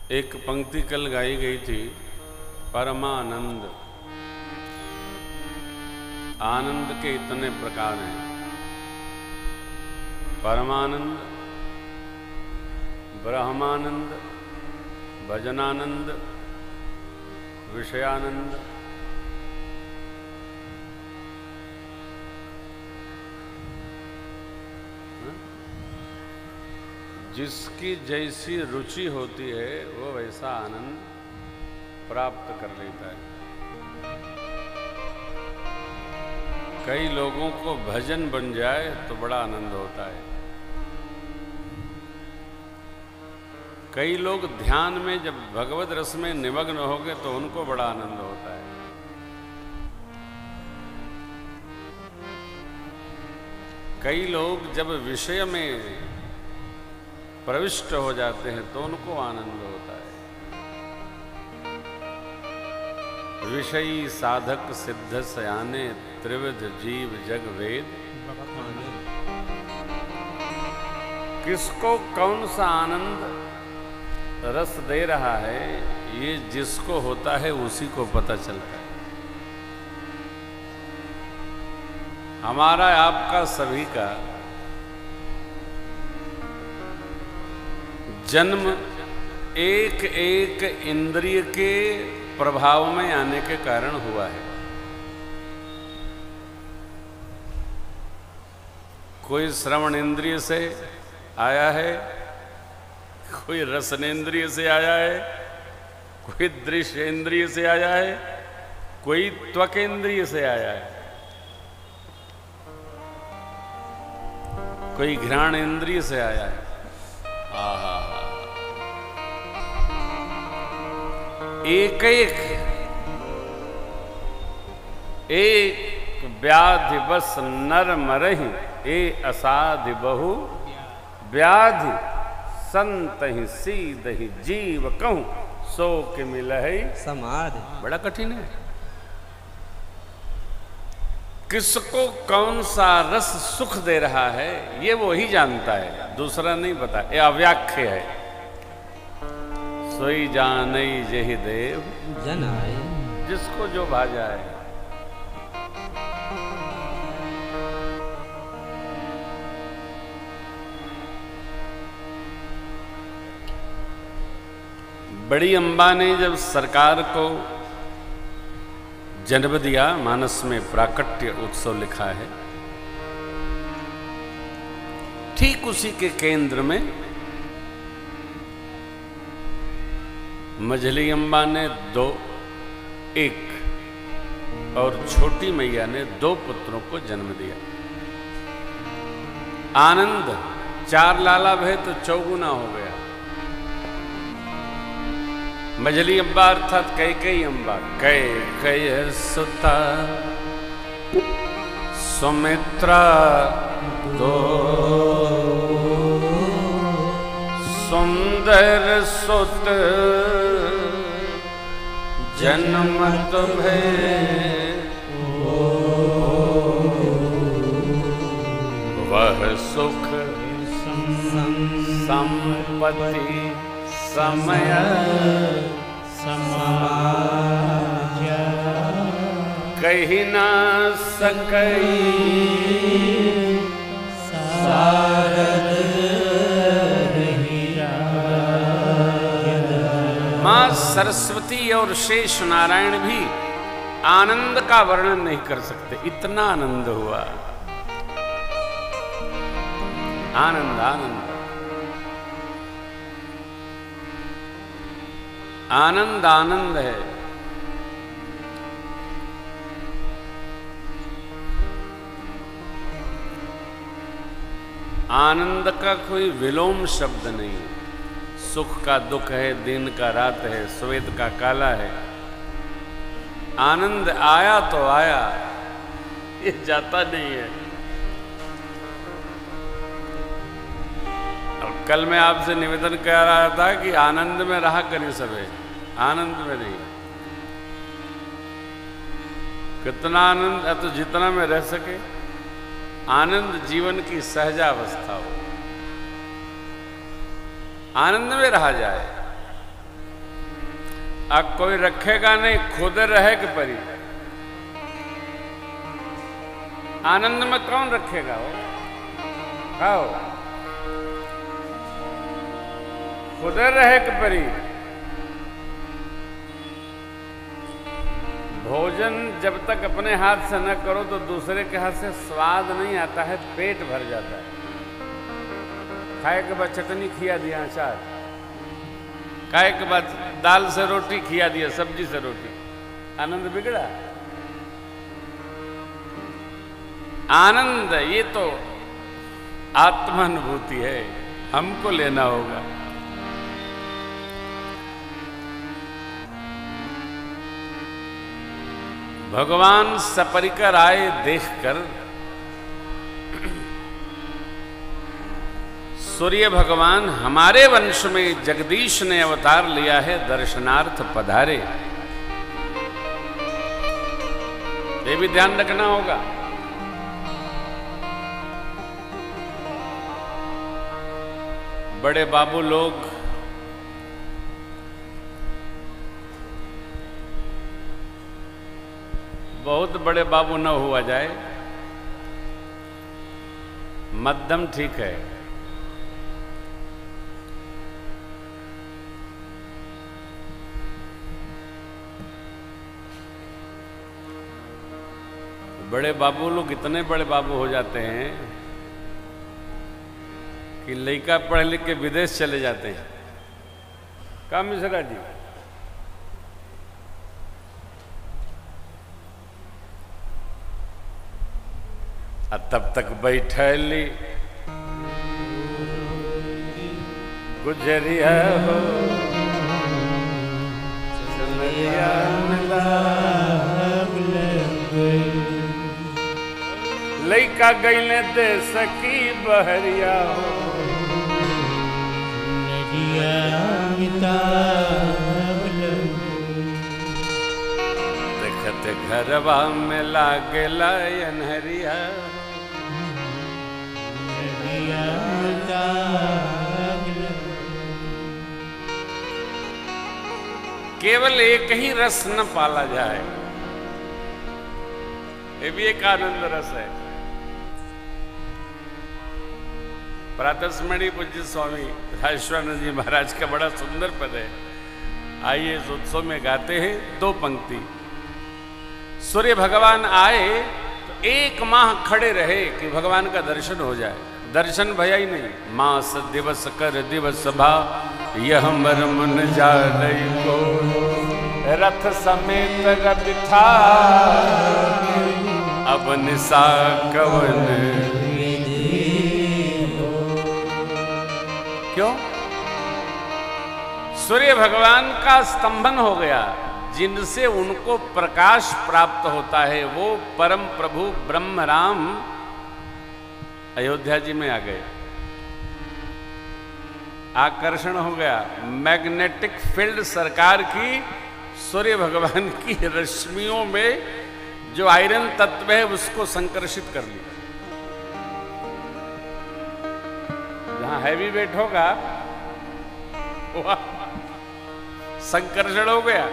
एक पंक्ति कल गाई गई थी, परमानंद। आनंद के इतने प्रकार हैं। परमानंद, ब्रह्मानंद, भजनानंद, विषयानंद। जिसकी जैसी रुचि होती है वो वैसा आनंद प्राप्त कर लेता है। कई लोगों को भजन बन जाए तो बड़ा आनंद होता है। कई लोग ध्यान में जब भगवत रस में निमग्न हो गए तो उनको बड़ा आनंद होता है। कई लोग जब विषय में प्रविष्ट हो जाते हैं तो उनको आनंद होता है। विषयी साधक सिद्ध सयाने त्रिविध जीव जग वेद। किसको कौन सा आनंद रस दे रहा है, ये जिसको होता है उसी को पता चलता है। हमारा आपका सभी का जन्म एक एक इंद्रिय के प्रभाव में आने के कारण हुआ है। कोई श्रवण इंद्रिय से आया है, कोई रसनेन्द्रिय से आया है, कोई दृश्य इंद्रिय से आया है, कोई त्वक इंद्रिय से आया है, कोई घ्राण इंद्रिय से आया है। आहा, एक एक व्याधि बस नर मरहि, ए असाधि बहु व्याधि संत ही सीध ही जीव कहूं, सो के मिलहि समाधि। बड़ा कठिन है। किसको कौन सा रस सुख दे रहा है ये वो ही जानता है, दूसरा नहीं पता। ये अव्याख्य है। सोई जानई जहि देव जनाए, जिसको जो भाजा है। बड़ी अम्बा ने जब सरकार को जन्म दिया, मानस में प्राकट्य उत्सव लिखा है, ठीक उसी के केंद्र में मझली अम्बा ने एक और छोटी मैया ने 2 पुत्रों को जन्म दिया। आनंद 4 लालाभ है तो 4 हो गया। मझली अम्बा अर्थात कैकेयी अम्बा, कैकेयी सुता सुमित्रा 2 सुंदर सुत जन्मत भय, वह सुख संपत्ति समय समाज कही ना सकई सारद। मां सरस्वती और शेष नारायण भी आनंद का वर्णन नहीं कर सकते, इतना आनंद हुआ। आनंद आनंद आनंद आनंद है। आनंद का कोई विलोम शब्द नहीं। सुख का दुख है, दिन का रात है, श्वेत का काला है। आनंद आया तो आया, ये जाता नहीं है। और कल मैं आपसे निवेदन कर रहा था कि आनंद में रहा करें सबे, आनंद में नहीं। कितना आनंद है तो जितना में रह सके। आनंद जीवन की सहजावस्था हो, आनंद में रहा जाए। अब कोई रखेगा नहीं, खुद रहे कि परी। आनंद में कौन रखेगा हो? खाओ खुद रहे कि परी। भोजन जब तक अपने हाथ से न करो तो दूसरे के हाथ से स्वाद नहीं आता है, पेट भर जाता है। खाए के बाद चटनी खिया दिया, अचार खाए के बाद दाल से रोटी खिया दिया, सब्जी से रोटी, आनंद बिगड़ा। आनंद ये तो आत्मानुभूति है, हमको लेना होगा। भगवान सपरिकर आए देखकर सूर्य भगवान हमारे वंश में जगदीश ने अवतार लिया है, दर्शनार्थ पधारे। ये भी ध्यान रखना होगा। बड़े बाबू लोग बहुत बड़े बाबू न हुआ जाए, मध्यम ठीक है। बड़े बाबू लोग इतने बड़े बाबू हो जाते हैं कि लड़का पढ़ लिख के विदेश चले जाते हैं। का मिश्रा जी, तब तक बैठली गुजरिया हो चलिया लइका गईले दे सकी बहरिया हो देखते घरवा में लागेला अनहरिया। केवल एक ही रस न पाला जाए, ये भी एक आनंद रस है। प्रातस्मरणीय पूज्य स्वामी राजेश्वरानंद जी महाराज का बड़ा सुंदर पद है। आइए इस उत्सव में गाते हैं दो पंक्ति। सूर्य भगवान आए तो एक माह खड़े रहे कि भगवान का दर्शन हो जाए। दर्शन भया ही नहीं। मास दिवस कर दिवस भा यह मर्म न जानई को, रथ समेत रथ था अब निशा कवन। क्यों? सूर्य भगवान का स्तंभन हो गया, जिनसे उनको प्रकाश प्राप्त होता है। वो परम प्रभु ब्रह्म राम अयोध्या जी में आ गए। आकर्षण हो गया, मैग्नेटिक फील्ड सरकार की सूर्य भगवान की रश्मियों में जो आयरन तत्व है उसको संकर्षित कर लिया। जहां हैवी वेट होगा वहां संकर्षण हो गया।